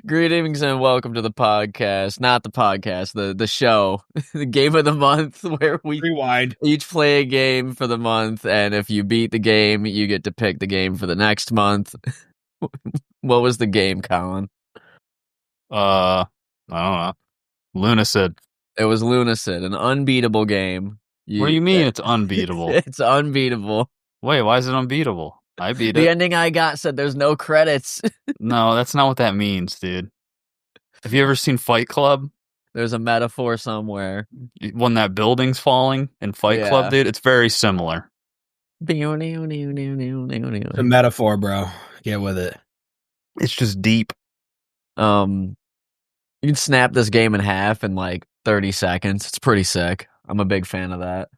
Greetings and welcome to the podcast. Not the podcast, the show. The game of the month where we Rewind. each play a game for the month, and if you beat the game, you get to pick the game for the next month. What was the game, Colin? I don't know. Lunacid. It was Lunacid, an unbeatable game. What do you mean it's unbeatable? It's unbeatable. Wait, why is it unbeatable? I beat The it. ending I got said there's no credits. No, that's not what that means, dude. Have you ever seen Fight Club? There's a metaphor somewhere. When that building's falling in Fight Yeah. Club, dude, it's very similar. It's a metaphor, bro. Get with it. It's just deep. You can snap this game in half in like 30 seconds. It's pretty sick. I'm a big fan of that.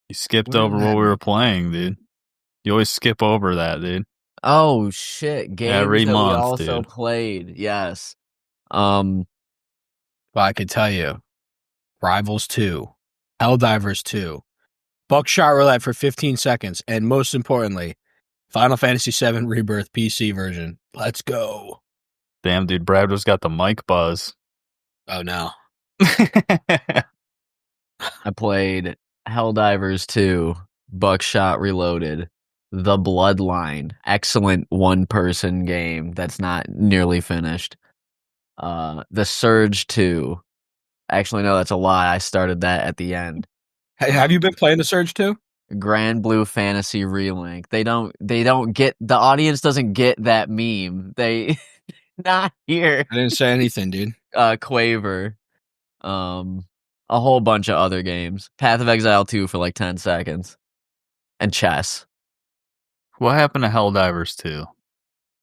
You skipped What over is what that? we were playing, dude. You always skip over that, dude. Oh shit! Games Every that month, we also dude. played. Yes. Well, I could tell you. Rivals 2. Helldivers 2. Buckshot Roulette for 15 seconds. And most importantly, Final Fantasy VII Rebirth PC version. Let's go. Damn, dude, Brad's got the mic buzz. Oh, no. I played Helldivers 2, Buckshot Reloaded, The Bloodline. Excellent one-person game that's not nearly finished. The Surge 2. Actually, no, that's a lie. I started that at the end. Have you been playing The Surge 2? Grand Blue Fantasy Relink. They don't get, the audience doesn't get that meme. They not here. I didn't say anything, dude. Quaver. A whole bunch of other games. Path of Exile 2 for like 10 seconds. And chess. What happened to Helldivers 2?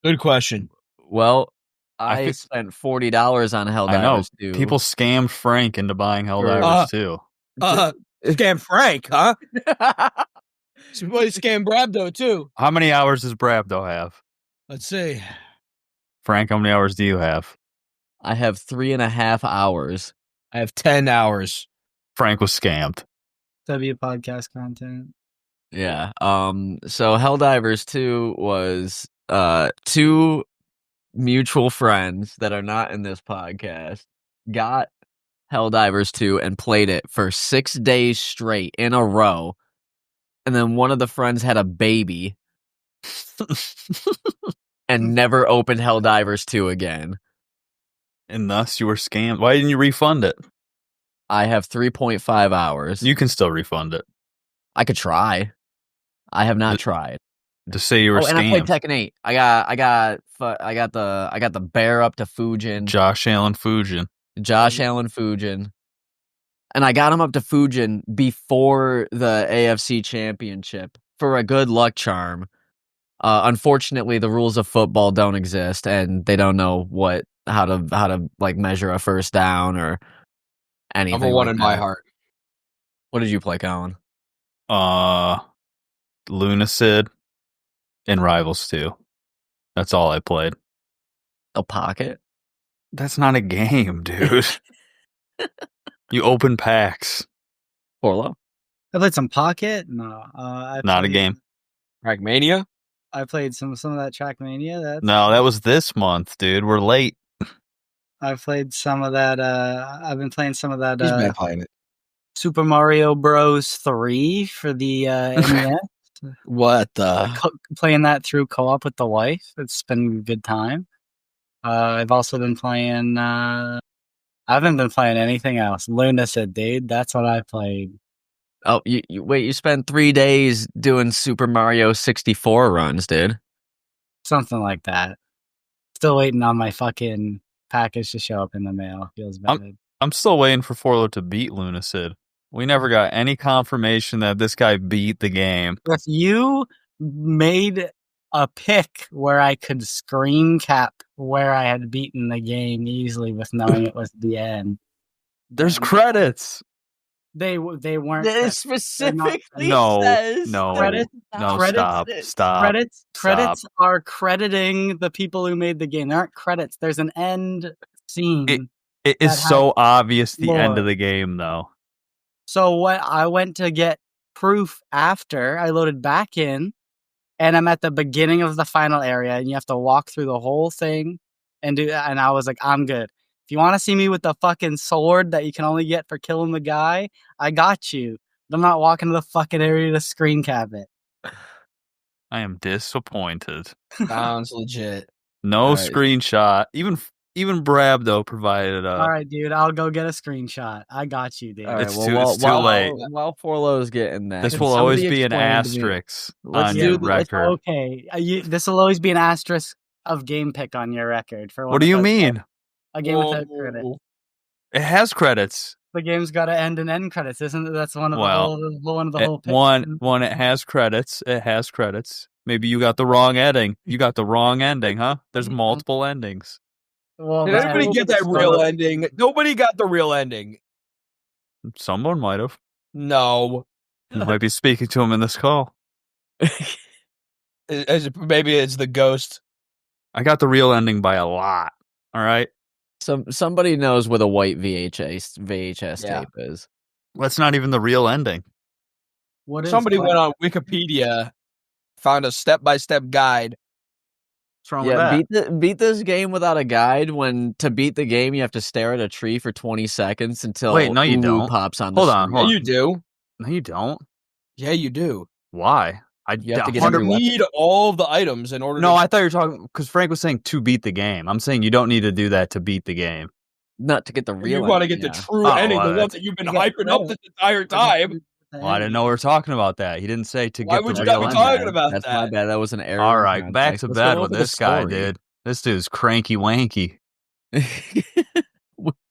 Good question. Well, I I think- spent $40 on I know. Helldivers 2. People scammed Frank into buying Helldivers 2. Scam Frank, huh? Somebody scam Brabdo, too. How many hours does Brabdo have? Let's see. Frank, how many hours do you have? I have 3.5 hours. I have 10 hours. Frank was scammed. W podcast content. Yeah. So Helldivers 2 was two mutual friends that are not in this podcast got Helldivers 2 and played it for 6 days straight in a row. And then one of the friends had a baby and never opened Helldivers 2 again. And thus you were scammed. Why didn't you refund it? I have 3.5 hours. You can still refund it. I could try. I have not tried. To say you were And I played scammed. Tekken 8. I got the bear up to Fujin. Josh Allen Fujin. Josh Allen Fujin. And I got him up to Fujin before the AFC Championship for a good luck charm. Unfortunately, the rules of football don't exist, and they don't know how to like measure a first down or anything. Number one like in my that. heart. What did you play, Colin? Lunacid and Rivals 2. That's all I played. A pocket? That's not a game, dude. You open packs. Orlo? I played some Pocket. No, Not a game. Trackmania? I played some of that Trackmania. No, that was this month, dude. We're late. I played some of that. I've been playing some of that He's been playing it. Super Mario Bros. 3 for the NES. What the? Playing that through co-op with the wife. It's been a good time. I've also been playing. I haven't been playing anything else. Lunacid, dude. That's what I played. Oh, you spent 3 days doing Super Mario 64 runs, dude. Something like that. Still waiting on my fucking package to show up in the mail. Feels bad. I'm still waiting for Forlo to beat Lunacid. We never got any confirmation that this guy beat the game. If you made a pick where I could screen cap where I had beaten the game easily with knowing it was the end. There's credits. They weren't. It specifically No, says no, Credits? no, Credits? stop. Credits are crediting the people who made the game. They aren't credits. There's an end scene. It is that so obvious the end lore. of the game, though. So what I went to get proof after I loaded back in, and I'm at the beginning of the final area, and you have to walk through the whole thing and I was like, I'm good. If you want to see me with the fucking sword that you can only get for killing the guy, I got you. But I'm not walking to the fucking area to screen cap it. I am disappointed. Sounds legit. No Alright. screenshot. Even Brabdo provided All right, dude, I'll go get a screenshot. I got you, dude. All right, It's well, too late. While Forlo's getting that, This can will always somebody be an explain to me- asterisk Let's on do your the- let's- record. Okay, this will always be an asterisk of game pick on your record. For What do you it does- mean? A game without credit. It has credits. The game's got to end and end credits, isn't it? That's one of Well, the whole picks. One, it has credits. It has credits. Maybe you got the wrong ending. You got the wrong ending, huh? There's multiple endings. Well, Did anybody get that real ending? Nobody got the real ending. Someone might have. No. You might be speaking to him in this call. Maybe it's the ghost. I got the real ending by a lot. All right. Somebody knows what a white VHS Yeah. tape is. That's not even the real ending. What is Somebody went on Wikipedia, found a step-by-step guide. What's wrong Yeah, with that? beat this game without a guide. When to beat the game, you have to stare at a tree for 20 seconds until Wait, no, you Ulu don't. pops on the Hold on, screen. hold on. Yeah, you do. No, you don't. Yeah, you do. Why? You have to get You every weapon. need all of the items in order No, to... I thought you were talking because Frank was saying to beat the game. I'm saying you don't need to do that to beat the game. Not to get the real. You want to ending, get the yeah. true Oh, ending, the well, ones that you've been you got hyping up credit. this entire time. Well, I didn't know we were talking about that. He didn't say to Why get would the you real not be ending. talking about That's that? my bad. That was an error. All in right, back context. to Let's bed go with over the this guy, story. dude. This dude's cranky wanky.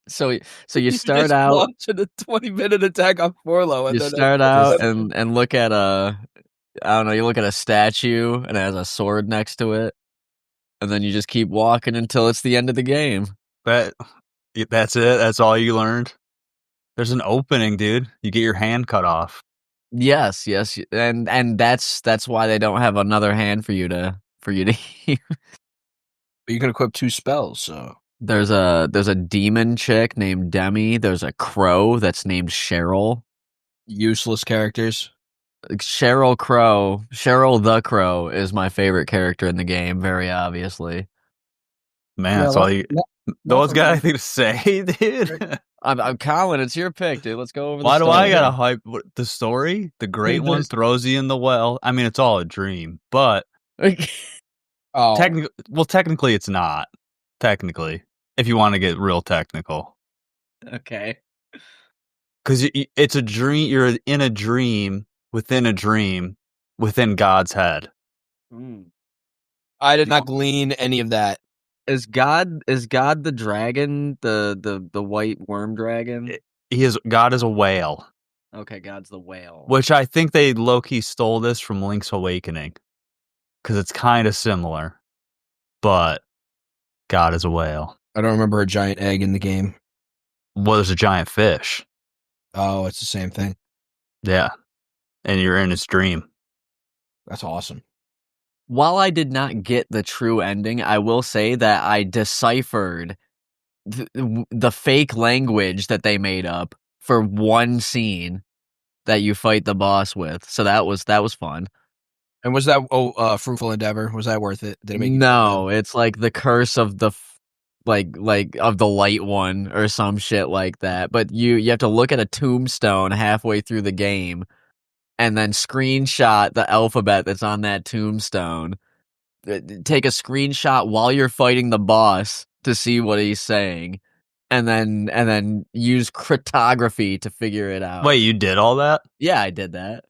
so you start just out. launching a 20-minute attack on Forlo. You start out and look at I don't know. You look at a statue and it has a sword next to it, and then you just keep walking until it's the end of the game. That's it. That's all you learned. There's an opening, dude. You get your hand cut off. Yes, and that's why they don't have another hand for you to use. You can equip 2 spells, so... There's a demon chick named Demi. There's a crow that's named Cheryl. Useless characters. Cheryl the Crow is my favorite character in the game, very obviously. Man, that's all you. No one's got anything to say, dude. I'm Colin, it's your pick, dude. Let's go over the Why do story. I gotta hype the story? The great one throws you in the well. I mean, it's all a dream, but Oh, technically, it's not. Technically, if you want to get real technical, Okay. because it's a dream. You're in a dream within God's head. I did not glean any of that. Is God the dragon, the white worm dragon? God is a whale, Okay, God's the whale. which I think they low-key stole this from Link's Awakening, because it's kind of similar, but God is a whale. I don't remember a giant egg in the game. Well, there's a giant fish. Oh, it's the same thing. Yeah, and you're in his dream. That's awesome. While I did not get the true ending, I will say that I deciphered the fake language that they made up for one scene that you fight the boss with. So that was fun. And was that fruitful endeavor? Was that worth it? Did it make you No, it's like the curse of the of the light one or some shit like that. But you have to look at a tombstone halfway through the game and then screenshot the alphabet that's on that tombstone. Take a screenshot while you're fighting the boss to see what he's saying, and then use cryptography to figure it out. Wait, you did all that? Yeah, I did that.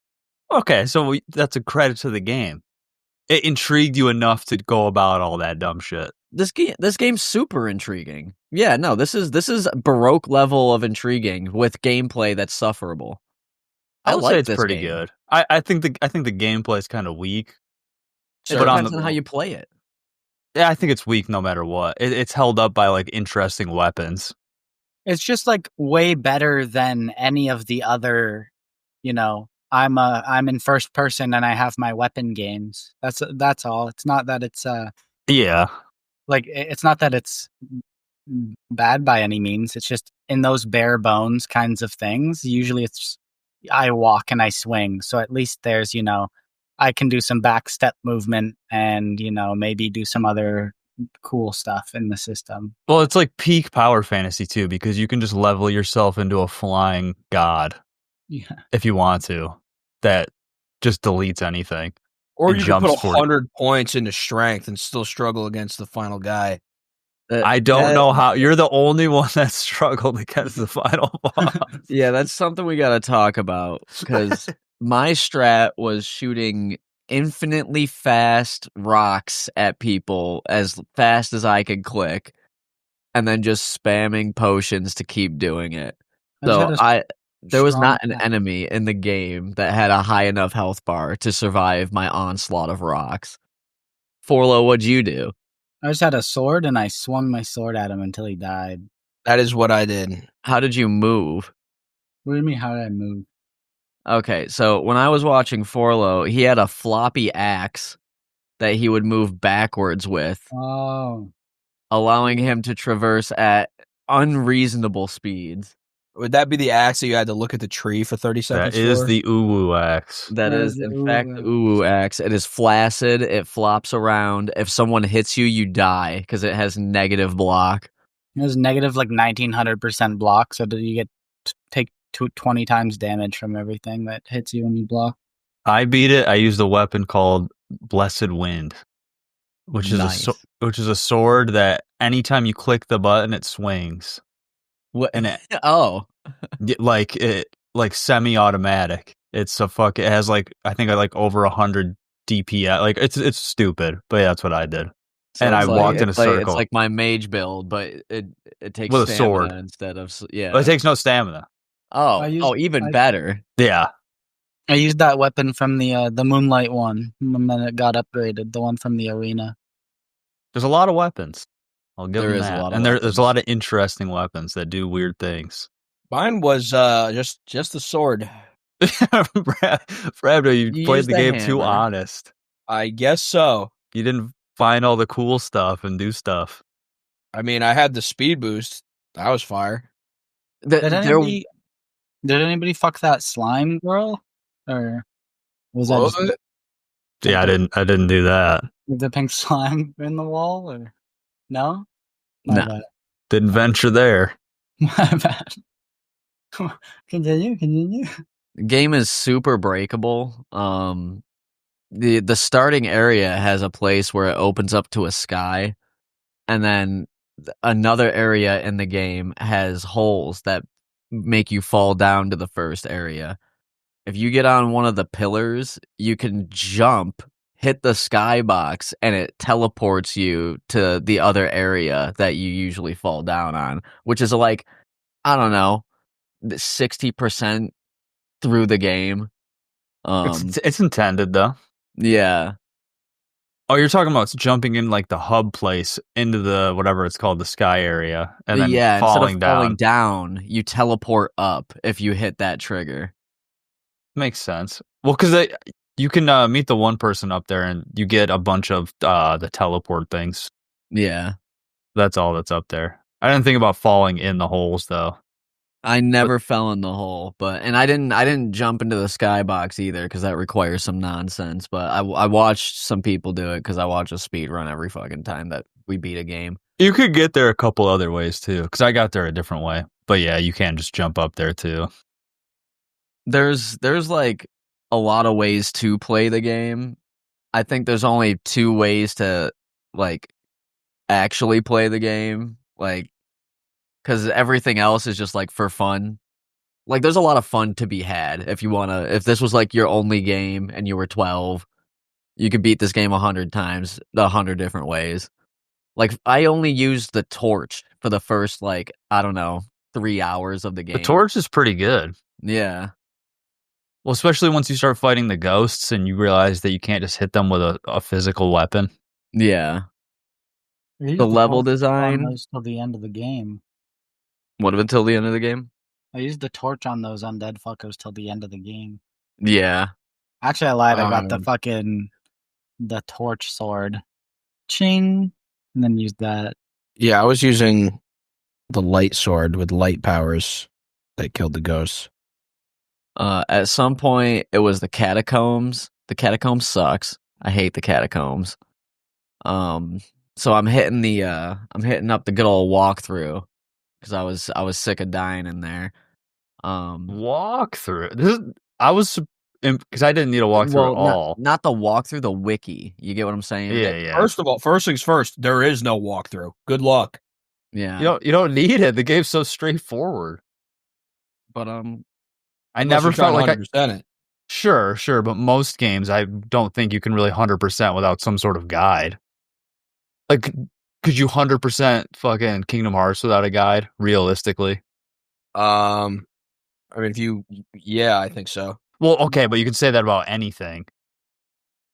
Okay, so that's a credit to the game. It intrigued you enough to go about all that dumb shit. This game's super intriguing. Yeah, no, this is Baroque level of intriguing with gameplay that's sufferable. I would like say it's this pretty game. good. I think the gameplay is kind of weak. It But on depends on how you play it. Yeah, I think it's weak no matter what. It's held up by like interesting weapons. It's just like way better than any of the other, I'm in first person and I have my weapon games. That's all. It's not that it's Yeah, it's not that it's bad by any means. It's just in those bare bones kinds of things. Usually it's I walk and I swing. So at least there's, I can do some back step movement and, maybe do some other cool stuff in the system. Well, it's like peak power fantasy too, because you can just level yourself into a flying god Yeah. if you want to. That just deletes anything. Or and you could put jumps 100 points into strength and still struggle against the final guy. I don't know how. You're the only one that struggled against the final boss. Yeah, that's something we got to talk about because my strat was shooting infinitely fast rocks at people as fast as I could click, and then just spamming potions to keep doing it. So there was not an enemy in the game that had a high enough health bar to survive my onslaught of rocks. Forlo, what'd you do? I just had a sword and I swung my sword at him until he died. That is what I did. How did you move? What do you mean, how did I move? Okay, so when I was watching Forlo, he had a floppy axe that he would move backwards with, Oh. allowing him to traverse at unreasonable speeds. Would that be the axe that you had to look at the tree for 30 seconds That is for? the Uwu axe. That is, in fact, the Uwu axe. It is flaccid. It flops around. If someone hits you, you die because it has negative block. It was negative like 1900% block, so that you get take 20 times damage from everything that hits you when you block. I beat it. I used a weapon called Blessed Wind, which is Nice. which is a sword that anytime you click the button, it swings. What? And it, Oh, like semi-automatic. It has like I think over 100 DPS. Like it's stupid, but yeah, that's what I did. so and I it's walked in a it's like, circle it's like my mage build, but it takes with a stamina sword. instead of yeah. But it takes no stamina. Even better. Yeah. I used that weapon from the Moonlight one, and then it got upgraded. The one from the arena. There's a lot of weapons. I'll give There them is a that. lot of And there's weapons. a lot of interesting weapons that do weird things. Mine was just the sword. Fravdo, you You played used the the game too hammer. honest. I guess so. You didn't find all the cool stuff and do stuff. I mean, I had the speed boost. That was fire. Did anybody fuck that slime girl, or was that just Yeah, I didn't do that. with the pink slime in the wall, or no? No. Bad. Didn't venture there. My bad. Continue. The game is super breakable. The starting area has a place where it opens up to a sky, and then another area in the game has holes that make you fall down to the first area. If you get on one of the pillars, you can jump, hit the skybox, and it teleports you to the other area that you usually fall down on, which is like, I don't know, 60% through the game. It's intended though. Yeah. Oh, you're talking about jumping in like the hub place into the whatever it's called, the sky area, and then falling instead of falling down, you teleport up if you hit that trigger. Makes sense. Well, because you can meet the one person up there, and you get a bunch of the teleport things. Yeah. That's all that's up there. I didn't think about falling in the holes though. I never fell in the hole, and I didn't jump into the skybox either because that requires some nonsense. But I watched some people do it because I watch a speed run every fucking time that we beat a game. You could get there a couple other ways too, because I got there a different way. But yeah, you can just jump up there too. There's like a lot of ways to play the game. I think there's only 2 ways to like actually play the game, like because everything else is just like for fun. Like there's a lot of fun to be had if this was like your only game and you were 12, you could beat this game 100 times, 100 different ways. Like I only used the torch for the first like, I don't know, 3 hours of the game. The torch is pretty good. Yeah. Well, especially once you start fighting the ghosts and you realize that you can't just hit them with a physical weapon. Yeah. The level design till the end of the game. What until the end of the game? I used the torch on those undead fuckers till the end of the game. Yeah. Actually, I lied. I got the torch sword. Ching. And then used that. Yeah, I was using the light sword with light powers that killed the ghosts. At some point, it was the catacombs. The catacombs sucks. I hate the catacombs. So I'm hitting up the good old walkthrough because I was sick of dying in there. Walkthrough. I was because I didn't need a walkthrough Well, at all. not the walkthrough, the wiki. You get what I'm saying? Yeah. First of all, first things first, there is no walkthrough. Good luck. Yeah. You don't need it. The game's so straightforward. But I Unless never you're trying felt to like 100% it. Sure, but most games I don't think you can really 100% without some sort of guide. Like, could you 100% fucking Kingdom Hearts without a guide? Realistically, I mean, yeah, I think so. well, okay, but you can say that about anything.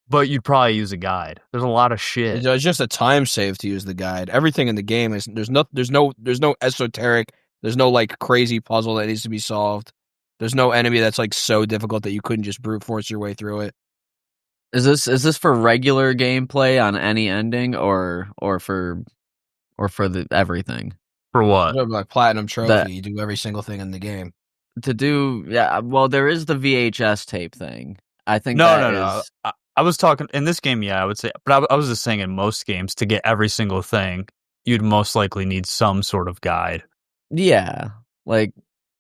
But you'd probably use a guide. There's a lot of shit. It's just a time save to use the guide. Everything in the game is there's no esoteric. There's no like crazy puzzle that needs to be solved. There's no enemy that's like so difficult that you couldn't just brute force your way through it. is this for regular gameplay on any ending or for the everything? For what? Like platinum trophy, That- you do every single thing in the game. To do well, there is the VHS tape thing. I think No. I was talking in this game, yeah, I would say, but I was just saying in most games to get every single thing, you'd most likely need some sort of guide yeah, like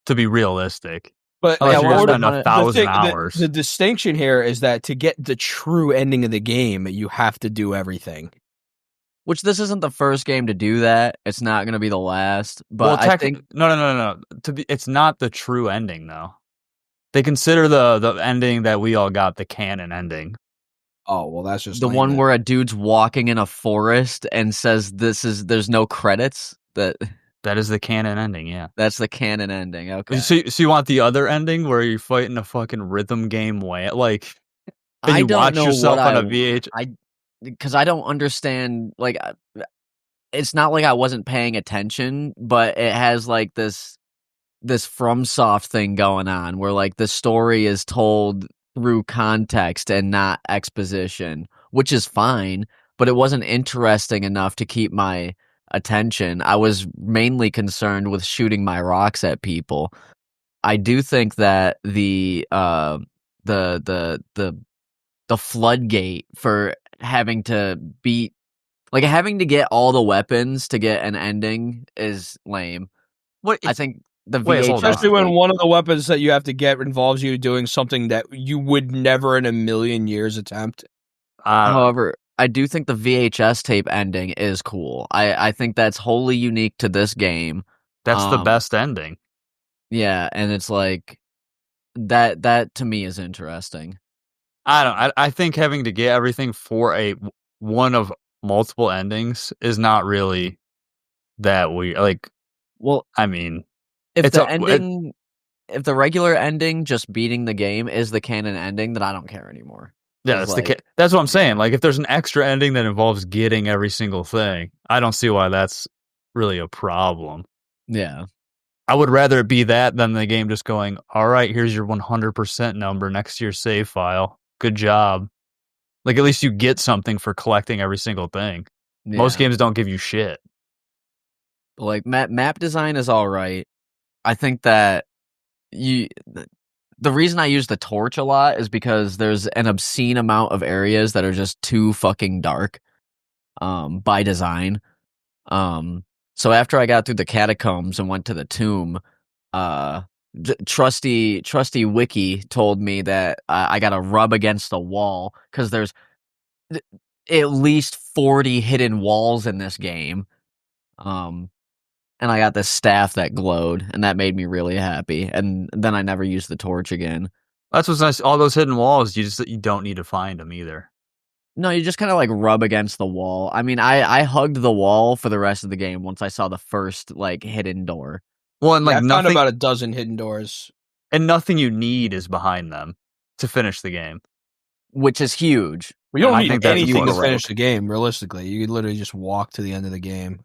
to be realistic. But Unless yeah, you're well, gonna spend the- 1,000 hours. The distinction here is that to get the true ending of the game, you have to do everything. which this isn't the first game to do that. It's not going to be the last. But I think no. It's not the true ending though. They consider the ending that we all got the canon ending. Oh well, that's just the lame, one then. where a dude's walking in a forest and says there's no credits. That is the canon ending, yeah. That's the canon ending. Okay. So you want the other ending where you're fighting a fucking rhythm game way, like, and you watch yourself on a VH. Because I don't understand. Like, it's not like I wasn't paying attention, but it has like this FromSoft thing going on where like the story is told through context and not exposition, which is fine, but it wasn't interesting enough to keep my attention. I was mainly concerned with shooting my rocks at people. I do think that the floodgate for having to beat, like having to get all the weapons to get an ending is lame. I think the Wait, hold VHS, on. Especially when one of the weapons that you have to get involves you doing something that you would never in a million years attempt. however, I do think the VHS tape ending is cool. I think that's wholly unique to this game. That's the best ending. Yeah, and it's like that to me is interesting. I think having to get everything for one of multiple endings is not really that weird. Like, Well, I mean, if it's the ending, if the regular ending, just beating the game, is the canon ending, then I don't care anymore. yeah, that's what I'm saying. Like, if there's an extra ending that involves getting every single thing, I don't see why that's really a problem. Yeah. I would rather it be that than the game just going, all right, here's your 100% number next to your save file. Good job. Like, at least you get something for collecting every single thing. Most games don't give you shit. Like map design is all right. I think that the reason I use the torch a lot is because there's an obscene amount of areas that are just too fucking dark by design. So after I got through the catacombs and went to the tomb, trusty Wiki told me that I got to rub against the wall because there's at least 40 hidden walls in this game. And I got this staff that glowed, and that made me really happy. And then I never used the torch again. That's what's nice. All those hidden walls, you don't need to find them either. No, you just kind of like rub against the wall. I mean, I hugged the wall for the rest of the game once I saw the first like hidden door. Well, and I like found nothing, about a dozen hidden doors. and nothing you need is behind them to finish the game. Which is huge. We don't I need think that's anything to plus. finish the game. Realistically, you could literally just walk to the end of the game.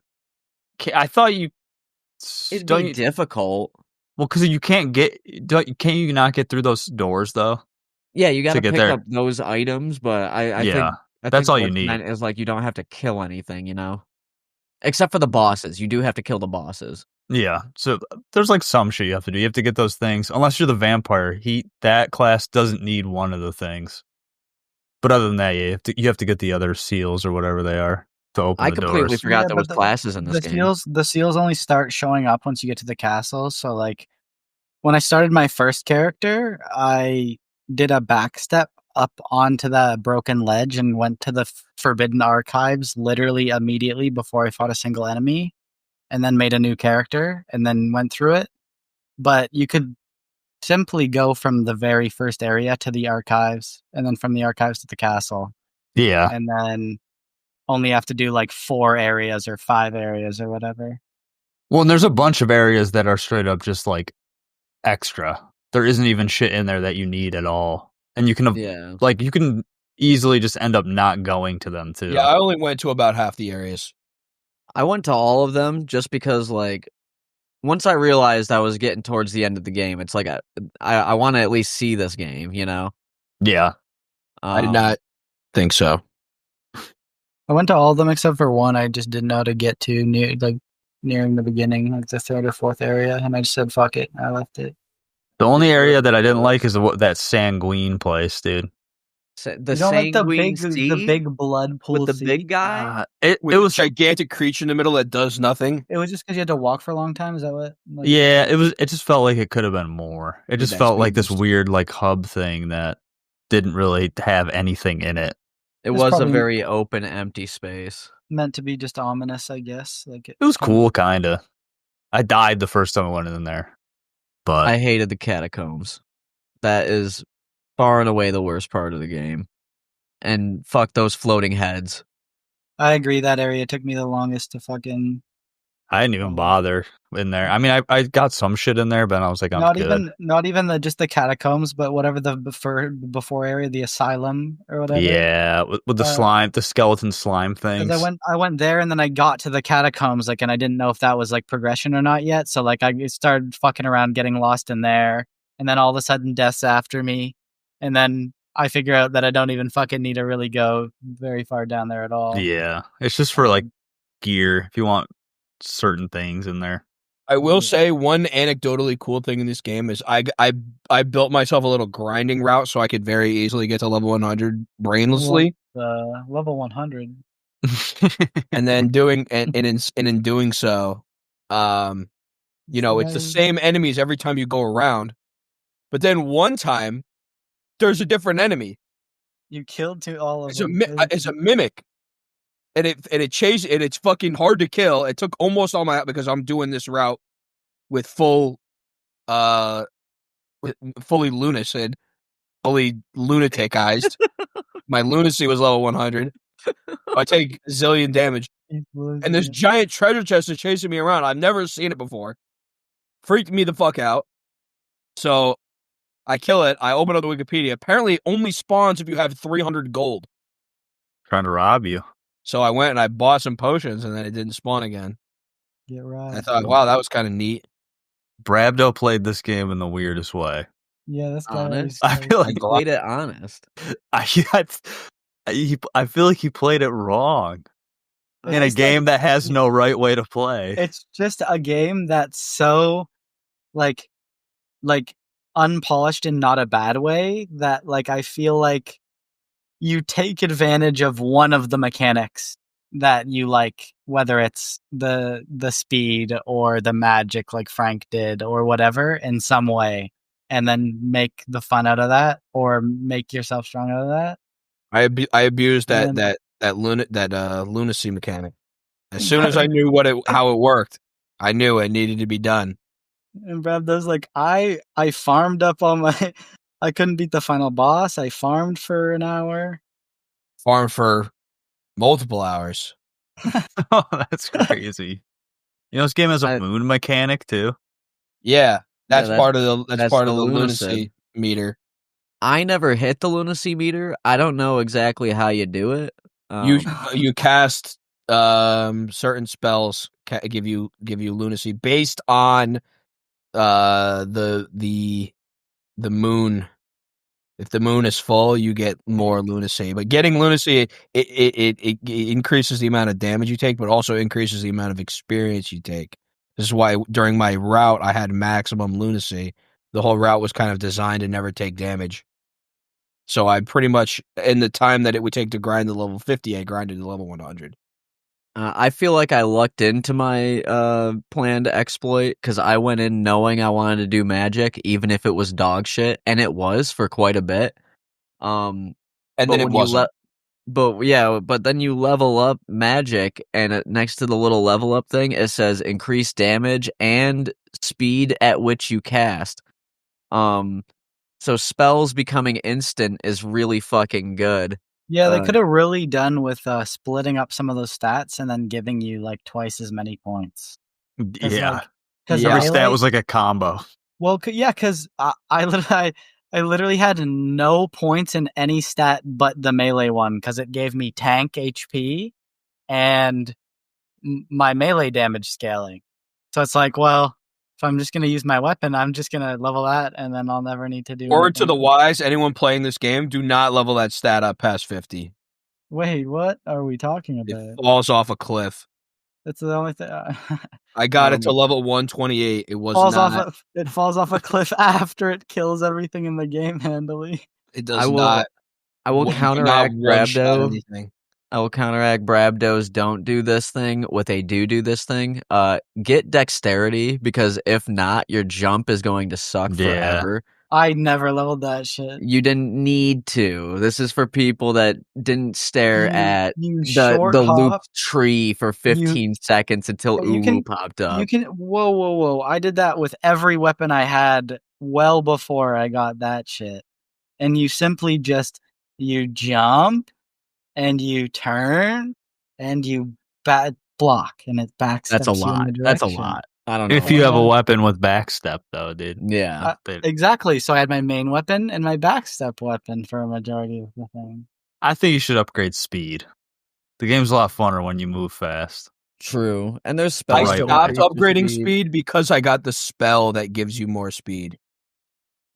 I thought you It'd don't be you, difficult. well, because you can't can't you not get through those doors though? Yeah, you got to get pick there. up those items, but I Yeah, think that's think all you what's need. meant is like you don't have to kill anything, you know, except for the bosses. You do have to kill the bosses. Yeah, so there's like some shit you have to do. You have to get those things. Unless you're the vampire, that class doesn't need one of the things. But other than that, yeah, you have to get the other seals or whatever they are. to open I the completely doors. forgot Yeah, there but was classes in this game. The seals only start showing up once you get to the castle. So like when I started my first character, I did a backstep up onto the broken ledge and went to the Forbidden Archives literally immediately before I fought a single enemy, and then made a new character and then went through it. But you could simply go from the very first area to the archives, and then from the archives to the castle, Yeah. and then only have to do like 4 areas or 5 areas or whatever. Well, and there's a bunch of areas that are straight up just like extra. There isn't even shit in there that you need at all. And you can Yeah. like you can easily just end up not going to them too. Yeah, I only went to about half the areas. I went to all of them just because, like, once I realized I was getting towards the end of the game, it's like I want to at least see this game, you know? Yeah. I did not think so. I went to all of them except for one. I just didn't know how to get to nearing the beginning, like the 3rd or 4th area, and I just said fuck it. I left it. The only area that I didn't like is that Sanguine place, dude. The You don't like Sanguine the Sea big blood pool with the sea? big guy? It With was a gigantic creature in the middle that does nothing. It was just because you had to walk for a long time. Is that what? Like, yeah, it just felt like it could have been more. It just that felt speed like this boost. weird like hub thing that didn't really have anything in it. It It's was a probably- very open, empty space. meant to be just ominous, I guess. Like It was cool, kinda. I died the first time I went in there, but I hated the catacombs. That is far and away the worst part of the game. And fuck those floating heads. I agree. That area took me the longest to fucking. I didn't even bother in there. I mean, I got some shit in there, but I was like, I'm Not good. even just the catacombs, but whatever the before area, the asylum or whatever. Yeah, with the slime, the skeleton slime 'Cause things. I went there and then I got to the catacombs, like, and I didn't know if that was like progression or not yet. So like I started fucking around, getting lost in there, and then all of a sudden death's after me, and then I figure out that I don't even fucking need to really go very far down there at all. Yeah, it's just for like gear if you want certain things in there. I will say one anecdotally cool thing in this game is I built myself a little grinding route so I could very easily get to level 100 brainlessly, Level 100. and then in doing so, you know, it's the same enemies every time you go around, but then one time there's a different enemy. You killed all of It's them. it's a mimic. And it chases, and it's fucking hard to kill. It took almost all my, because I'm doing this route with fully Lunacid, fully lunaticized. My lunacy was level 100. I take a zillion damage. And this giant treasure chest is chasing me around. I've never seen it before. Freaked me the fuck out. So I kill it. I open up the Wikipedia. Apparently it only spawns if you have 300 gold. Trying to rob you. So I went and I bought some potions, and then it didn't spawn again. Get right. I thought, wow, that was kind of neat. Brabdo played this game in the weirdest way. Yeah, this guy. Honest? I feel I like played it honest. I feel like he played it wrong in a It's game like- that has no right way to play. It's just a game that's so like unpolished in not a bad way that like I feel like you take advantage of one of the mechanics that you like, whether it's the speed or the magic like Frank did or whatever in some way, and then make the fun out of that or make yourself strong out of that. I abused And- that lunacy mechanic. As soon as I knew how it worked, I knew it needed to be done. And Brabdo's like, I farmed up all my. I couldn't beat the final boss. I farmed for an hour. Farm for multiple hours. Oh, that's crazy. You know, this game has a moon mechanic too. Yeah, that's that's- part of the that's part of the the Lunacid. lunacy meter. I never hit the lunacy meter. I don't know exactly how you do it. You cast certain spells give you lunacy based on the moon. If the moon is full, you get more lunacy. But getting lunacy, it increases the amount of damage you take, but also increases the amount of experience you take. This is why during my route I had maximum lunacy. The whole route was kind of designed to never take damage. So I pretty much, in the time that it would take to grind to level 50, I grinded to level 100. I feel like I lucked into my planned exploit because I went in knowing I wanted to do magic, even if it was dog shit, and it was for quite a bit. And But then it when you wasn't. but then you level up magic, and next to the little level up thing, it says increase damage and speed at which you cast. So spells becoming instant is really fucking good. Yeah, they could have really done with splitting up some of those stats and then giving you like twice as many points. Yeah. Because Yeah. Every stat was like a combo. Well, yeah, because I literally had no points in any stat but the melee one because it gave me tank HP and my melee damage scaling. So it's like, well, if I'm just gonna use my weapon, I'm just gonna level that, and then I'll never need to do. Word to the anything. wise, anyone playing this game, do not level that stat up past 50. Wait, what are we talking It about? falls off a cliff. That's the only thing. I got it to level 128. It was not. It falls off a cliff after it kills everything in the game handily. It does not. I will do not counteract one-shot Brabdo. anything. I will counteract Brabdo's don't do this thing with a do this thing. Get dexterity, because if not, your jump is going to suck forever. I never leveled that shit. You didn't need to. This is for people that didn't stare at the loop tree for 15 seconds until Ulu popped up. You can whoa. I did that with every weapon I had well before I got that shit. And you simply just you jump and you turn and you block and it backsteps That's a you lot. in the direction. That's a lot. I don't know. If you have a weapon with backstep, though, dude. Yeah. Exactly. So I had my main weapon and my backstep weapon for a majority of the thing. I think you should upgrade speed. The game's a lot funner when you move fast. True. And there's I spells. stopped upgrading speed because I got the spell that gives you more speed.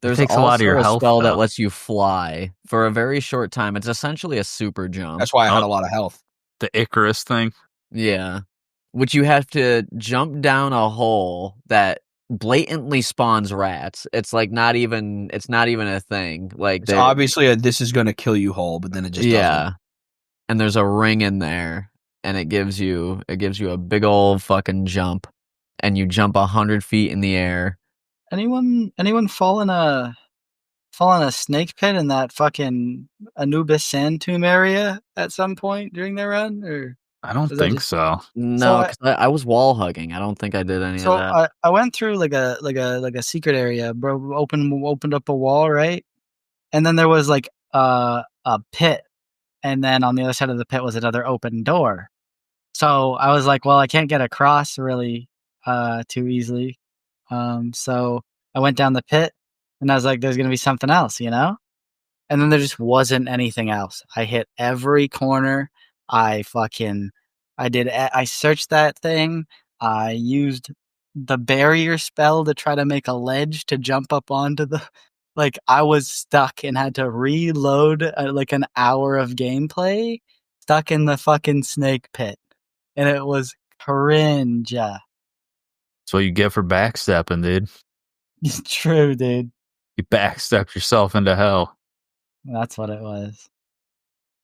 There's takes also a lot of your health, spell that though. lets you fly for a very short time. It's essentially a super jump. That's why I had a lot of health. The Icarus thing. Yeah. Which you have to jump down a hole that blatantly spawns rats. It's like not even a thing. Like it's obviously this is going to kill you hole, but then it just doesn't. And there's a ring in there, and it gives you a big old fucking jump, and you jump 100 feet in the air. Anyone fall in a snake pit in that fucking Anubis sand tomb area at some point during their run? Or I don't think so. No, because I was wall hugging. I don't think I did any of that. So I went through like a secret area, bro. Opened up a wall, right? And then there was like a pit, and then on the other side of the pit was another open door. So I was like, well, I can't get across really too easily. So I went down the pit, and I was like, there's gonna be something else, you know? And then there just wasn't anything else. I hit every corner. I searched that thing. I used the barrier spell to try to make a ledge to jump up onto the. Like, I was stuck and had to reload like an hour of gameplay, stuck in the fucking snake pit. And it was cringe. That's what you get for backstepping, dude. It's true, dude. You backstepped yourself into hell. That's what it was.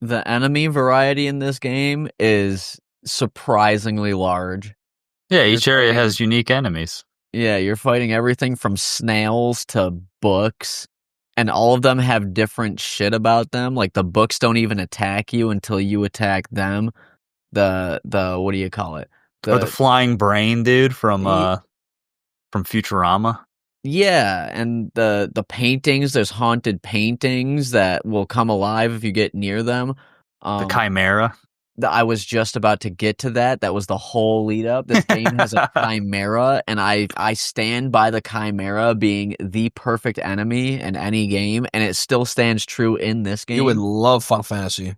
The enemy variety in this game is surprisingly large. Yeah, each area has unique enemies. Yeah, you're fighting everything from snails to books, and all of them have different shit about them. Like, the books don't even attack you until you attack them. The what do you call it? The flying brain dude from Futurama. Yeah, and the paintings, there's haunted paintings that will come alive if you get near them. The Chimera. I was just about to get to that. That was the whole lead up. This game has a Chimera, and I stand by the Chimera being the perfect enemy in any game, and it still stands true in this game. You would love Final Fantasy.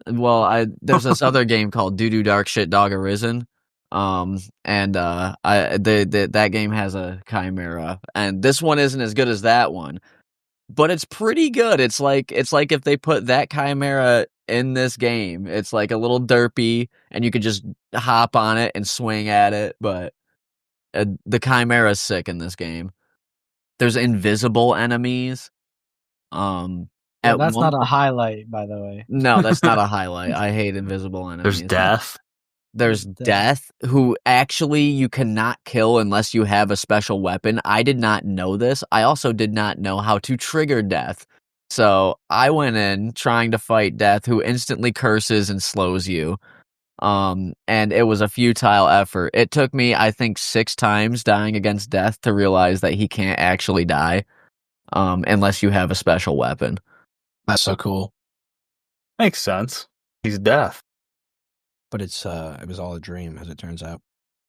Well, there's this other game called Doo Dark Shit Dog Arisen. That game has a Chimera, and this one isn't as good as that one, but it's pretty good. It's like if they put that Chimera in this game. It's like a little derpy, and you could just hop on it and swing at it, but the Chimera's sick in this game. There's invisible enemies. That's not a highlight, by the way. No, that's not a highlight. I hate invisible enemies. There's death. There's Death, who actually you cannot kill unless you have a special weapon. I did not know this. I also did not know how to trigger Death. So I went in trying to fight Death, who instantly curses and slows you. And it was a futile effort. It took me, I think, 6 times dying against Death to realize that he can't actually die, unless you have a special weapon. That's so cool. Makes sense. He's deaf. But it was all a dream, as it turns out.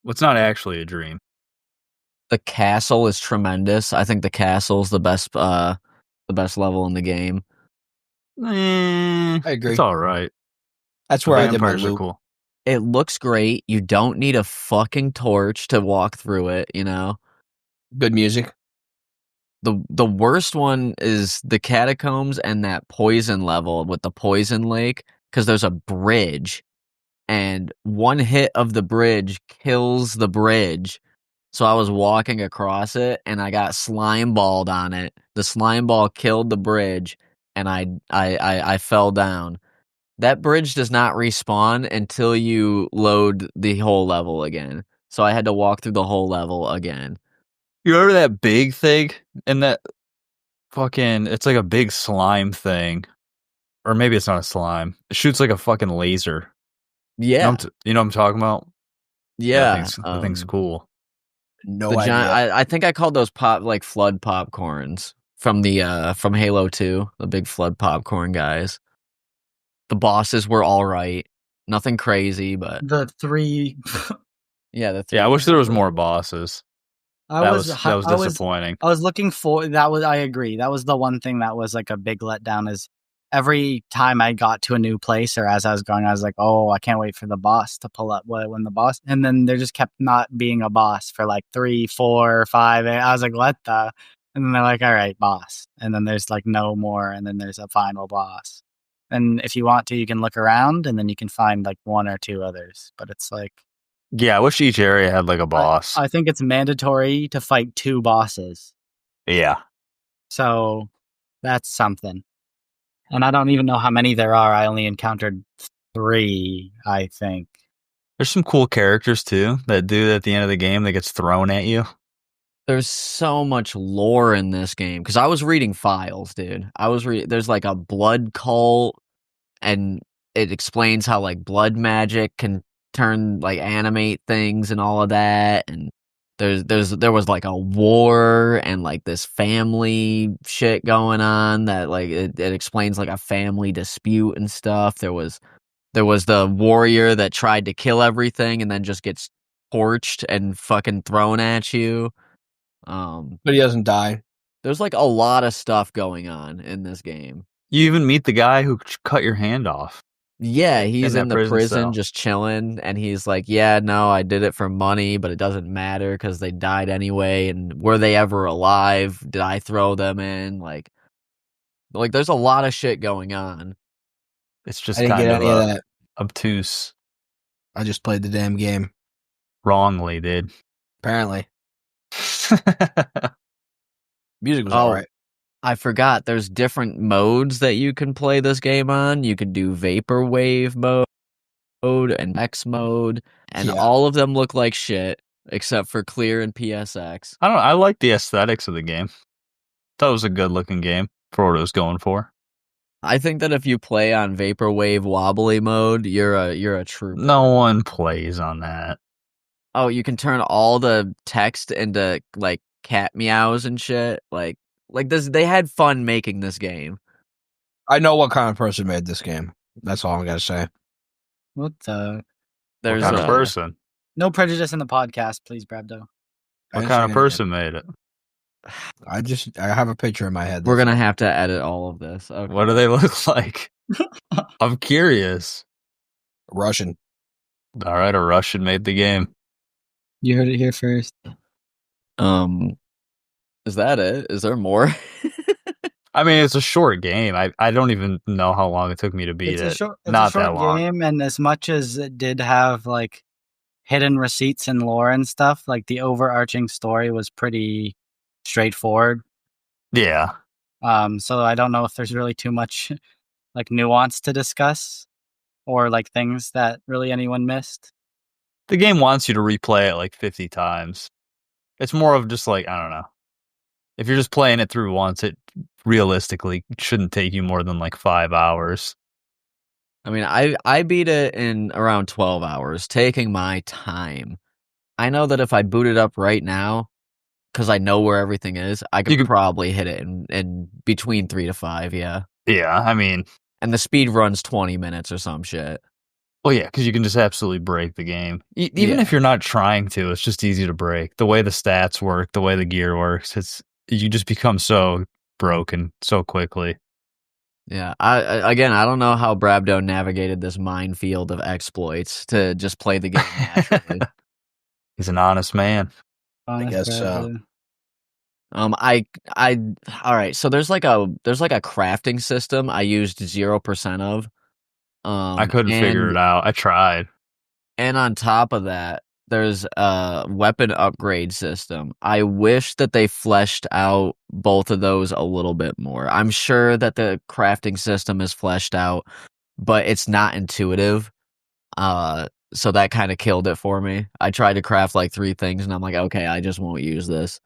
Well, it's not actually a dream. The castle is tremendous. I think the castle's the best level in the game. I agree. It's all right. That's The where I did my vampires are loop. cool. It looks great. You don't need a fucking torch to walk through it, you know? Good music. The worst one is the catacombs and that poison level with the poison lake, because there's a bridge, and one hit of the bridge kills the bridge. So I was walking across it and I got slime balled on it. The slime ball killed the bridge and I fell down. That bridge does not respawn until you load the whole level again. So I had to walk through the whole level again. You remember that big thing? And that fucking, it's like a big slime thing. Or maybe it's not a slime. It shoots like a fucking laser. Yeah. You know what I'm talking about? Yeah. That thing's cool. No The idea. giant, I think I called those flood popcorns from the from Halo 2, the big flood popcorn guys. The bosses were all right. Nothing crazy, but The 3. yeah, Yeah, I wish there was more bosses. I That was was disappointing. I was looking for that. I agree. That was the one thing that was like a big letdown. Is every time I got to a new place or as I was going, I was like, oh, I can't wait for the boss to pull up when the boss, and then there just kept not being a boss for like 3, 4, 5. And I was like, what the? And then they're like, all right, boss. And then there's like no more. And then there's a final boss. And if you want to, you can look around and then you can find like 1 or 2 others. But it's like, Yeah, I wish each area had like a boss. I think it's mandatory to fight 2 bosses. Yeah. So that's something. And I don't even know how many there are. I only encountered 3, I think. There's some cool characters too. That dude at the end of the game that gets thrown at you. there's so much lore in this game because I was reading files, dude. There's like a blood cult, and it explains how like blood magic can turn like animate things and all of that. And there was like a war and like this family shit going on that like it explains like a family dispute and stuff. There was the warrior that tried to kill everything and then just gets torched and fucking thrown at you. But he doesn't die. There's like a lot of stuff going on in this game. You even meet the guy who cut your hand off. Yeah, he's that in the prison prison cell. just chilling, and he's like, yeah, no, I did it for money, but it doesn't matter because they died anyway, and were they ever alive? Did I throw them in? Like there's a lot of shit going on. It's just I didn't kind get of any of that. obtuse. I just played the damn game. Wrongly, dude. Apparently, music was Oh, alright. I forgot, there's different modes that you can play this game on. You can do Vaporwave mode and X mode, and Yeah. all of them look like shit, except for Clear and PSX. I don't know. I like the aesthetics of the game. Thought it was a good looking game for what it was going for. I think that if you play on Vaporwave wobbly mode, you're a trooper. No one plays on that. Oh, you can turn all the text into like cat meows and shit. Like this, they had fun making this game. I know what kind of person made this game. That's all I'm gonna say. What the? There's What kind of person? No prejudice in the podcast, please, Brabdo. What kind of person made it? I have a picture in my head. We're gonna have to edit all of this. Okay. What do they look like? I'm curious. Russian. All right, a Russian made the game. You heard it here first. Is that it? Is there more? I mean, it's a short game. I don't even know how long it took me to beat It's it. a Not short that long. game, and as much as it did have like hidden receipts and lore and stuff, like the overarching story was pretty straightforward. Yeah. So I don't know if there's really too much like nuance to discuss or like things that really anyone missed. The game wants you to replay it like 50 times. It's more of just like, I don't know. If you're just playing it through once, it realistically shouldn't take you more than like 5 hours. I mean, I beat it in around 12 hours, taking my time. I know that if I boot it up right now, because I know where everything is, I could probably hit it in between 3 to 5, yeah. Yeah, I mean... And the speed run's 20 minutes or some shit. Well, yeah, because you can just absolutely break the game. Even if you're not trying to, it's just easy to break. The way the stats work, the way the gear works, you just become so broken so quickly. Yeah, I don't know how Brabdo navigated this minefield of exploits to just play the game naturally. He's an honest man. I guess so. All right. So there's like a crafting system I used 0% of. I couldn't figure it out. I tried. And on top of that, there's a weapon upgrade system. I wish that they fleshed out both of those a little bit more. I'm sure that the crafting system is fleshed out, but it's not intuitive. So that kind of killed it for me. I tried to craft like 3 things, and I'm like, okay, I just won't use this.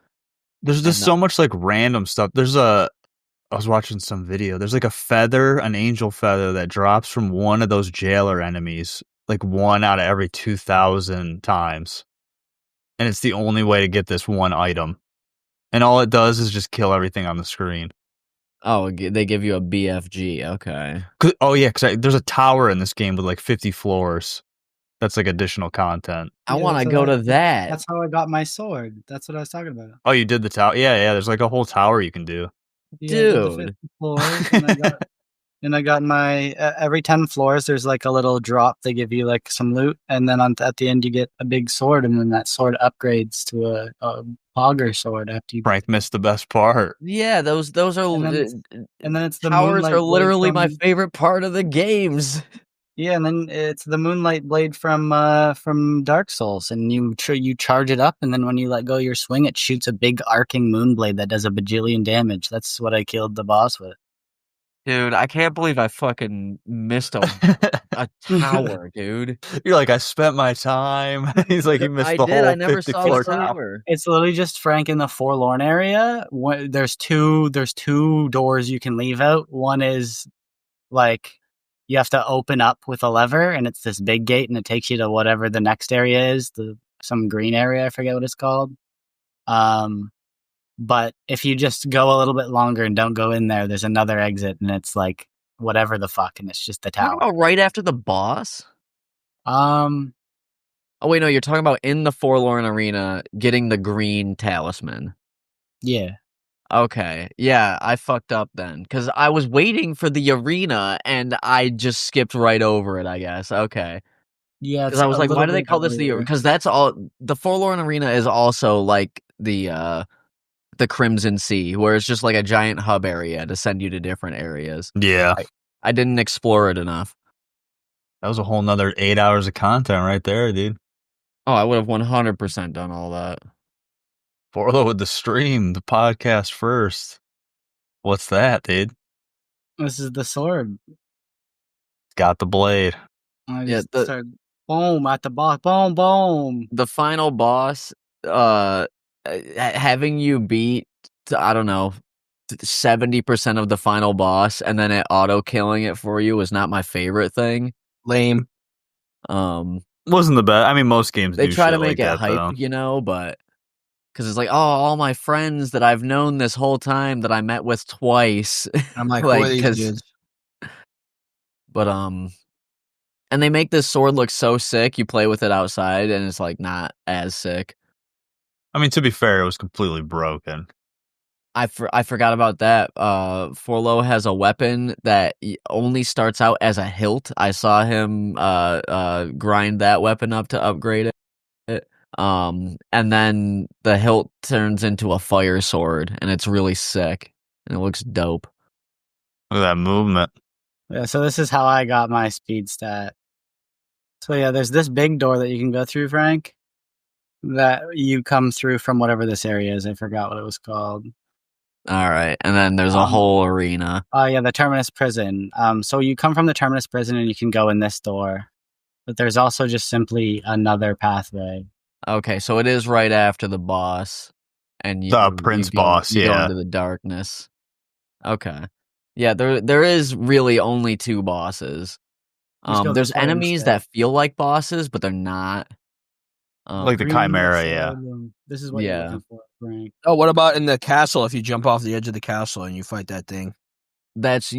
There's just so much like random stuff. I was watching some video. There's like a feather, an angel feather that drops from one of those jailer enemies, like 1 out of every 2,000 times. And it's the only way to get this one item. And all it does is just kill everything on the screen. Oh, they give you a BFG. Okay. Oh, yeah, because there's a tower in this game with like 50 floors. That's like additional content. I want to go to that. That's how I got my sword. That's what I was talking about. Oh, you did the tower? Yeah. There's like a whole tower you can do. Yeah, I did the 50 floors, and I got my every 10 floors. There's like a little drop. They give you like some loot, and then at the end you get a big sword, and then that sword upgrades to a Pogger sword after you. Frank missed the best part. Yeah, those are. And then it's the towers are literally my favorite part of the games. Yeah, and then it's the Moonlight Blade from Dark Souls, and you charge it up, and then when you let go your swing, it shoots a big arcing moon blade that does a bajillion damage. That's what I killed the boss with. Dude, I can't believe I fucking missed a tower, dude. You're like, I spent my time. He's like, he missed the whole 50-floor tower. It's literally just Frank in the Forlorn area. There's two doors you can leave out. One is like you have to open up with a lever, and it's this big gate, and it takes you to whatever the next area is, some green area. I forget what it's called. But if you just go a little bit longer and don't go in there, there's another exit, and it's like whatever the fuck, and it's just the tower. What about right after the boss? Oh wait, no, you're talking about in the Forlorn Arena getting the green talisman. Yeah. Okay, yeah, I fucked up then, because I was waiting for the arena, and I just skipped right over it, I guess. Okay. Yeah, because I was like, why do they call this the... Because that's all... The Forlorn Arena is also like the Crimson Sea, where it's just like a giant hub area to send you to different areas. Yeah. I didn't explore it enough. That was a whole nother 8 hours of content right there, dude. Oh, I would have 100% done all that. Forlo with the stream, the podcast first. What's that, dude? This is the sword. Got the blade. I just started boom at the boss. Boom, boom. The final boss, having you beat, I don't know, 70% of the final boss, and then it auto killing it for you was not my favorite thing. Lame. Wasn't the best. I mean, most games they do try shit to make like it that, hype, though. you know, but because it's like, oh, all my friends that I've known this whole time that I met with twice. I'm like, who are these dudes? But and they make this sword look so sick. You play with it outside, and it's like not as sick. I mean, to be fair, it was completely broken. I forgot about that. Forlo has a weapon that only starts out as a hilt. I saw him grind that weapon up to upgrade it. And then the hilt turns into a fire sword, and it's really sick, and it looks dope. Look at that movement. Yeah, so this is how I got my speed stat. So yeah, there's this big door that you can go through, Frank, that you come through from whatever this area is. I forgot what it was called. All right, and then there's a whole arena. Oh yeah, the Terminus Prison. So you come from the Terminus Prison, and you can go in this door. but there's also just simply another pathway. Okay, so it is right after the boss, and The prince boss, you go yeah. into the darkness. Okay, yeah, there is really only 2 bosses. Just go There's this way enemies instead. that feel like bosses, but they're not. Like the Green Chimera, yeah. Asylum. This is what you're Yeah. looking for, Frank. Oh, what about in the castle? If you jump off the edge of the castle and you fight that thing, There's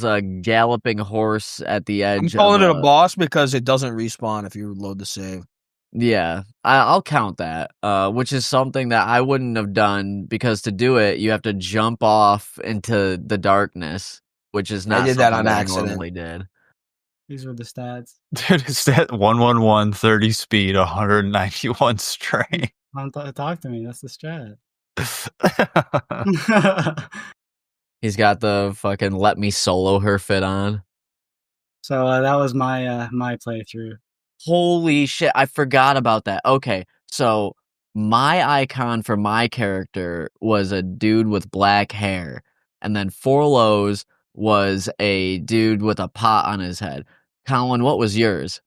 a galloping horse at the I'm edge of calling it a boss because it doesn't respawn if you load the save. Yeah, I'll count that, which is something that I wouldn't have done because to do it, you have to jump off into the darkness, which is I not did that something on that I accident. normally did. These were the stats. Dude, it's that 111, 30 speed, 191 strength. Talk to me. That's the strat. He's got the fucking let me solo her fit on. So that was my playthrough. Holy shit, I forgot about that. Okay, so my icon for my character was a dude with black hair, and then Forlo's was a dude with a pot on his head. Colin, what was yours?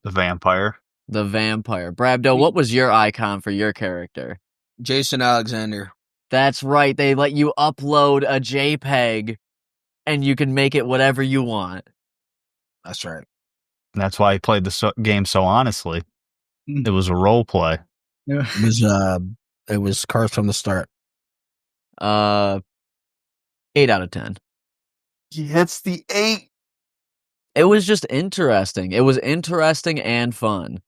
The vampire. The vampire. Brabdo, what was your icon for your character? Jason Alexander. That's right, they let you upload a JPEG, and you can make it whatever you want. That's right. And that's why he played the game so honestly. It was a role play. It was cursed from the start. 8 out of 10. He hits the 8. It was just interesting. It was interesting and fun.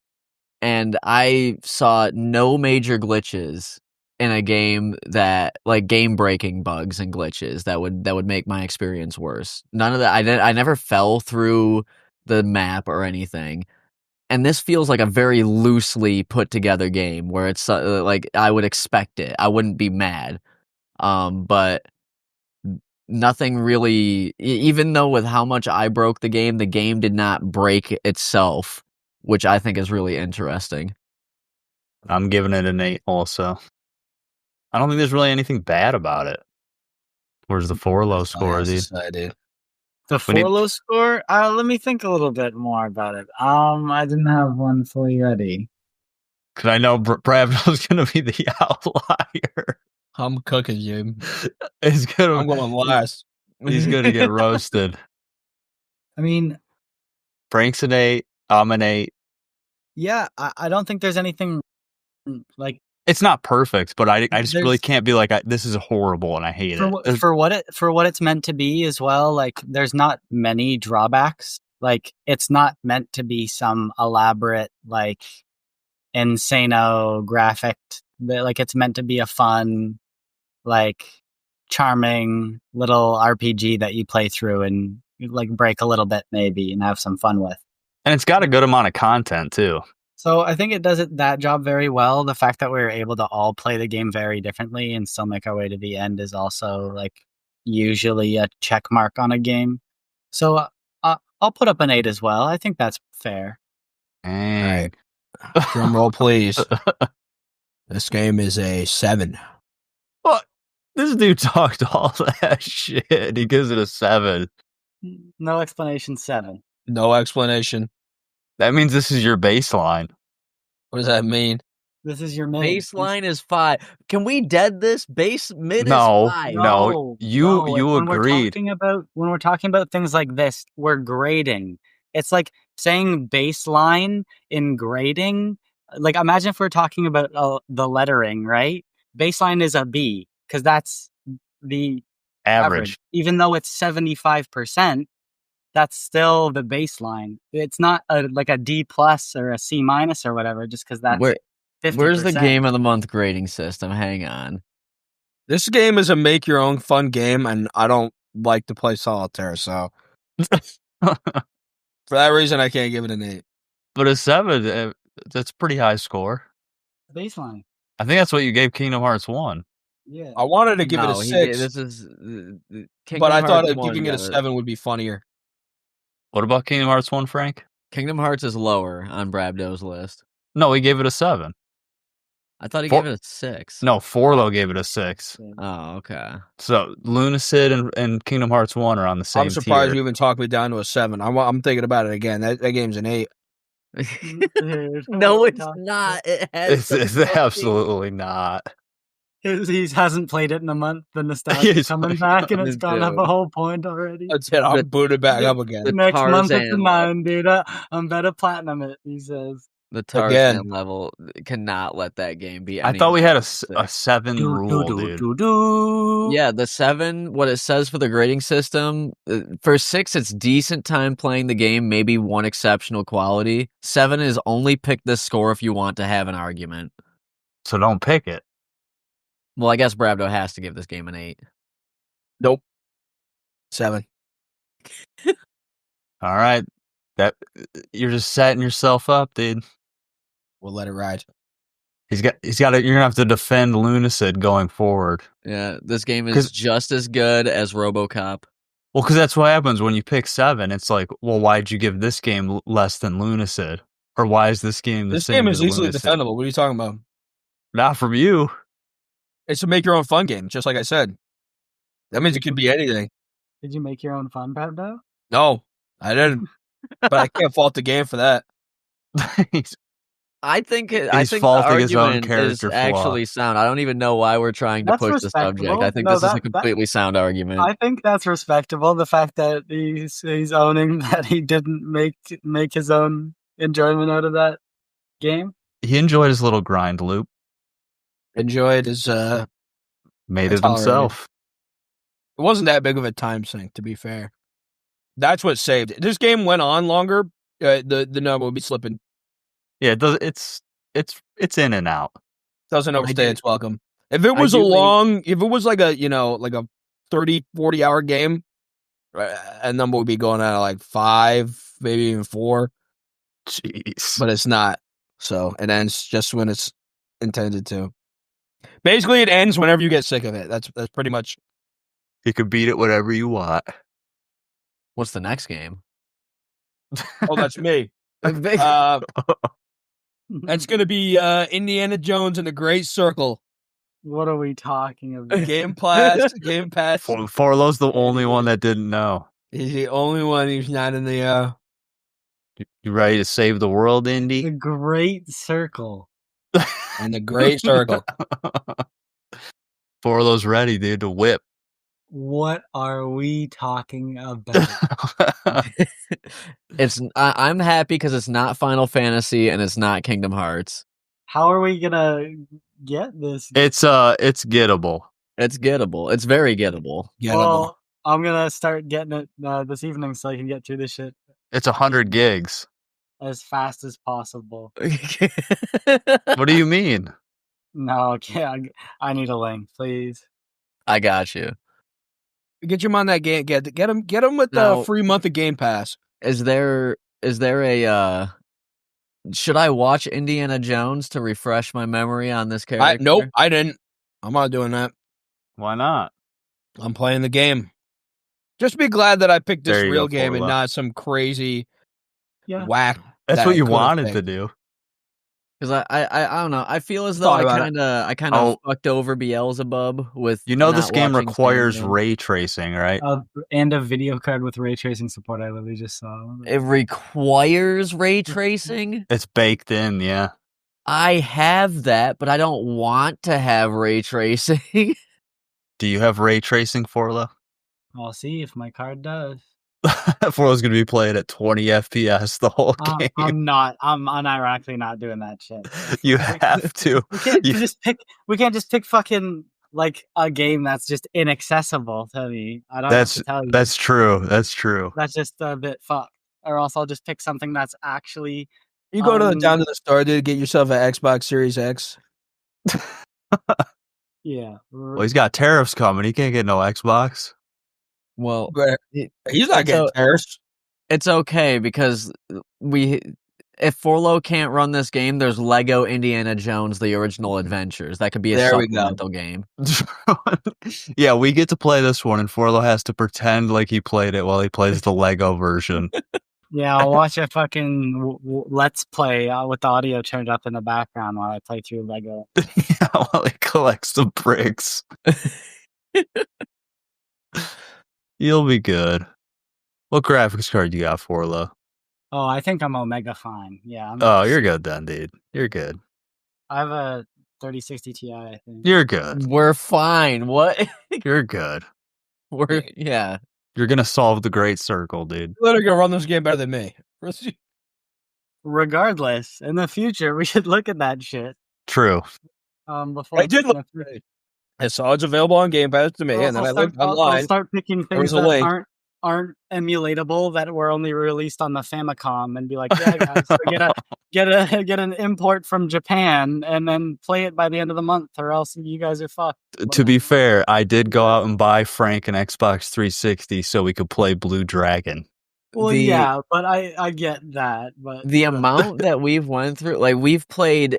And I saw no major glitches in a game that like game-breaking bugs and glitches that would make my experience worse. None of that. I never fell through the map or anything. And this feels like a very loosely put together game where it's like I would expect it. I wouldn't be mad. But nothing really, even though with how much I broke the game did not break itself, which I think is really interesting. I'm giving it an 8 also. I don't think there's really anything bad about it. Where's the 4 low score, dude? The We need- 4 low score? Let me think a little bit more about it. I didn't have one fully ready. Because I know Bravdo's going to be the outlier. I'm cooking you. I'm going last. He's going to get roasted. I mean, Frank's an 8. I'm an 8. yeah, I don't think there's anything like It's not perfect, but I just really There's- can't be like, this is horrible and I hate it. for what it's meant to be as well. Like, there's not many drawbacks. Like, it's not meant to be some elaborate, like, insano graphic. Like, it's meant to be a fun, like, charming little RPG that you play through and like break a little bit maybe and have some fun with. And it's got a good amount of content too. So I think it does that job very well. The fact that we're able to all play the game very differently and still make our way to the end is also like usually a check mark on a game. So I'll put up an 8 as well. I think that's fair. Dang. Drum roll, please. This game is a 7. What? This dude talked all that shit. He gives it a 7. No explanation, 7. No explanation. That means this is your baseline. What does that mean? This is your mid. Baseline is 5. Can we dead this? Mid is 5. No. You agreed. When we're talking about things like this, we're grading. It's like saying baseline in grading. Like, imagine if we're talking about the lettering, right? Baseline is a B because that's the average. Even though it's 75%, that's still the baseline. It's not like a D plus or a C minus or whatever, just because that's 50%. Where's the game of the month grading system? Hang on. This game is a make your own fun game, and I don't like to play solitaire, so for that reason, I can't give it an 8. But a 7, that's a pretty high score. Baseline. I think that's what you gave Kingdom Hearts 1. Yeah. I wanted to give it a 6, This is but I thought giving it a 7 would be funnier. What about Kingdom Hearts 1, Frank? Kingdom Hearts is lower on Brabdo's list. No, he gave it a 7. I thought he gave it a 6. No, Forlo gave it a 6. Oh, okay. So Lunacid and Kingdom Hearts 1 are on the same I'm surprised tier. you even talked me down to a 7. I'm thinking about it again. That game's an 8. Dude, No, what it's the- not. It has It's some fucking- absolutely not. He hasn't played it in a month. The nostalgia He's coming like, back, and it's dude. gone up a whole point already. That's it. I'm The- booted back up again. the Next month it's a Tarzan 9, dude. I'm better platinum it. He says. The Tarzan Again. level cannot let that game be. I thought we had a six. 7 rule, dude. Yeah, the 7, what it says for the grading system, for 6, it's decent time playing the game, maybe one exceptional quality. 7 is only pick this score if you want to have an argument. So don't pick it. Well, I guess Brabdo has to give this game an 8. Nope. 7. All right. That you're just setting yourself up, dude. We'll let it ride. He's got you're gonna have to defend Lunacid going forward. Yeah, this game is 'Cause- just as good as RoboCop. Well, because that's what happens when you pick 7. It's like, well, why'd you give this game less than Lunacid? Or why is this game the This same game is as easily Lunacid? defendable. What are you talking about? Not from you. It's a make your own fun game, just like I said. That means it could be anything. Did you make your own fun, Brabdo? No, I didn't. But I can't fault the game for that. I think the He's faulting his own argument is character flaw. actually sound. I don't even know why we're trying to That's push the subject. respectable. I think No, this is a that- completely sound argument. I think that's respectable. The fact that he's owning that he didn't make his own enjoyment out of that game. He enjoyed his little grind loop. Enjoyed his. It Made it tolerated. himself. wasn't that big of a time sink, to be fair. That's what saved it. This game went on longer. The number would be slipping. Yeah, it does. It's in and out. Doesn't overstay do- its welcome. If it I was a do think- long, if it was like a 30, 40 hour game, a number would be going out at like 5, maybe even 4. Jeez. But it's not. So it ends just when it's intended to. Basically, it ends whenever you get sick of it. That's pretty much. You could beat it whatever you want. What's the next game? Oh, that's me. That's gonna be Indiana Jones and the Great Circle. What are we talking about? Game Pass. Forlo's the only one that didn't know. He's the only one who's not in the. You ready to save the world, The Indy? Great Circle. And the Great Circle. Forlo's ready, dude, to whip. What are we talking about? I'm happy because it's not Final Fantasy and it's not Kingdom Hearts. How are we gonna get this? It's gettable. It's gettable. It's very gettable. Well, I'm gonna start getting it this evening so I can get through this shit It's 100 gigs. as fast as possible. What do you mean? No, I need a link, please. I got you. Get him on that game. Get him with Now- the free month of Game Pass. Is there a should I watch Indiana Jones to refresh my memory on this character? Nope, I didn't. I'm not doing that. Why not? I'm playing the game. Just be glad that I picked this There you real go, game and Forla. not some crazy Yeah. whack. That's that what I you could've wanted picked. to do. Because I don't know. I feel as though Thought I about it. kind of fucked over Beelzebub with. You know not this game watching requires Sandman. ray tracing, right? And a video card with ray tracing support. I literally just saw. It requires ray tracing. It's baked in, yeah. I have that, but I don't want to have ray tracing. Do you have ray tracing, Forla? I'll see if my card does. Forla's gonna be playing at 20 FPS the whole game. I'm not. I'm unironically not doing that shit. You have to. We can't You- just pick. We can't just pick fucking like a game that's just inaccessible to me. I don't have to tell you. That's true. That's true. That's just a bit fucked. Or else I'll just pick something that's actually. You go down to the store, dude. Get yourself an Xbox Series X. Yeah. Well, he's got tariffs coming. He can't get no Xbox. Well, He's not getting tariffs. it's okay because if Forlo can't run this game, there's Lego Indiana Jones: The Original Adventures. That could be a There we go. supplemental game. Yeah, we get to play this one, and Forlo has to pretend like he played it while he plays the Lego version. Yeah, I'll watch a fucking let's play with the audio turned up in the background while I play through Lego. Yeah, while he collects the bricks. You'll be good. What graphics card you got, Forlo? Oh, I think I'm Omega fine. Yeah. Oh, you're good then, dude. You're good. I have a 3060 Ti, I think. You're good. We're fine. What? You're good. Yeah. You're gonna solve the great circle, dude. You're literally gonna run this game better than me. Regardless, in the future, we should look at that shit. True. Before I did look. I saw it's available on Game Pass to me, and then I looked I'll online. start picking There was things a that link. aren't emulatable, that were only released on the Famicom, and be like, yeah, guys, so get an import from Japan, and then play it by the end of the month, or else you guys are fucked. To be fair, I did go out and buy Frank an Xbox 360 so we could play Blue Dragon. Well, yeah, but I get that. But the amount that we've went through, like we've played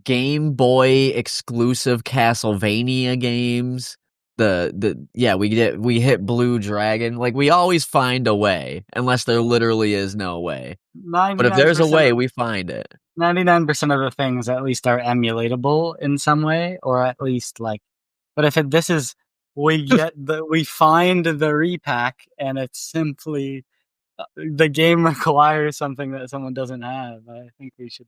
Game Boy exclusive Castlevania games. We hit Blue Dragon. Like we always find a way, unless there literally is no way. But if there's a way, we find it. 99% of the things at least are emulatable in some way, or at least like. But if this is, we find the repack, and it's simply the game requires something that someone doesn't have. I think we should.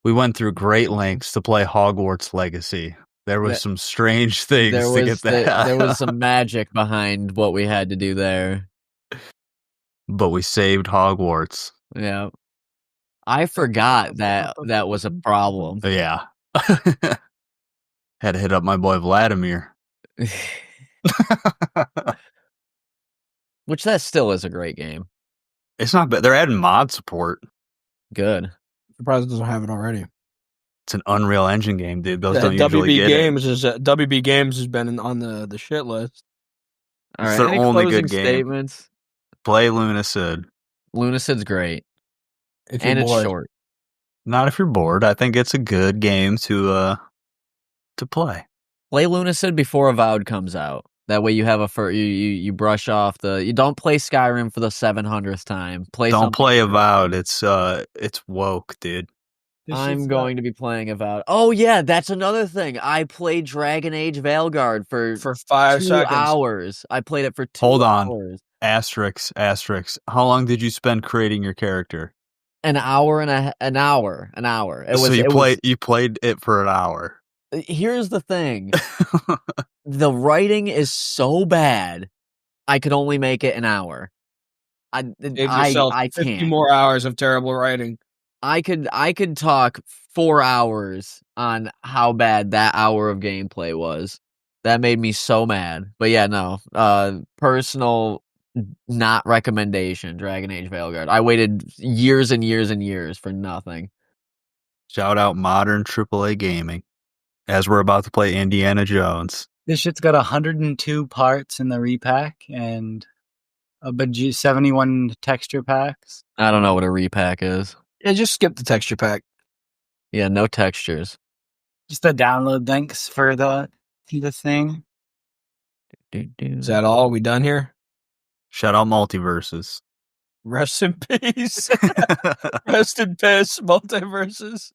We went through great lengths to play Hogwarts Legacy. There was some strange things to get that. There was some magic behind what we had to do there. But we saved Hogwarts. Yeah. I forgot that was a problem. Yeah. Had to hit up my boy Vladimir. Which that still is a great game. It's not bad. They're adding mod support. Good. Surprised it doesn't have it already. It's an Unreal Engine game, dude. Those don't usually get WB Games has been on the shit list. All right. It's their Any only closing good game. statements? Play Lunacid. Lunacid's great. If And you're it's bored. short. Not if you're bored. I think it's a good game to play. Play Lunacid before Avowed comes out. That way you have you brush off you don't play Skyrim for the 700th time. Don't play Avowed. It's woke, dude. I'm going to be playing Avowed. Oh yeah, that's another thing. I played Dragon Age Veilguard for 5 2 seconds. hours. I played it for 2 Hold on. hours. Asterisk. How long did you spend creating your character? An hour. You played it for an hour. Here's the thing. The writing is so bad. I could only make it an hour. Give yourself I 50 can't. more hours of terrible writing. I could talk 4 hours on how bad that hour of gameplay was. That made me so mad. But yeah, no. Personal not recommendation, Dragon Age Veilguard. I waited years and years and years for nothing. Shout out modern AAA gaming. As we're about to play Indiana Jones. This shit's got 102 parts in the repack and 71 texture packs. I don't know what a repack is. Yeah, just skip the texture pack. Yeah, no textures. Just the download links for the thing. Is that all? We done here? Shout out Multiverses. Rest in peace. Rest in peace, Multiverses.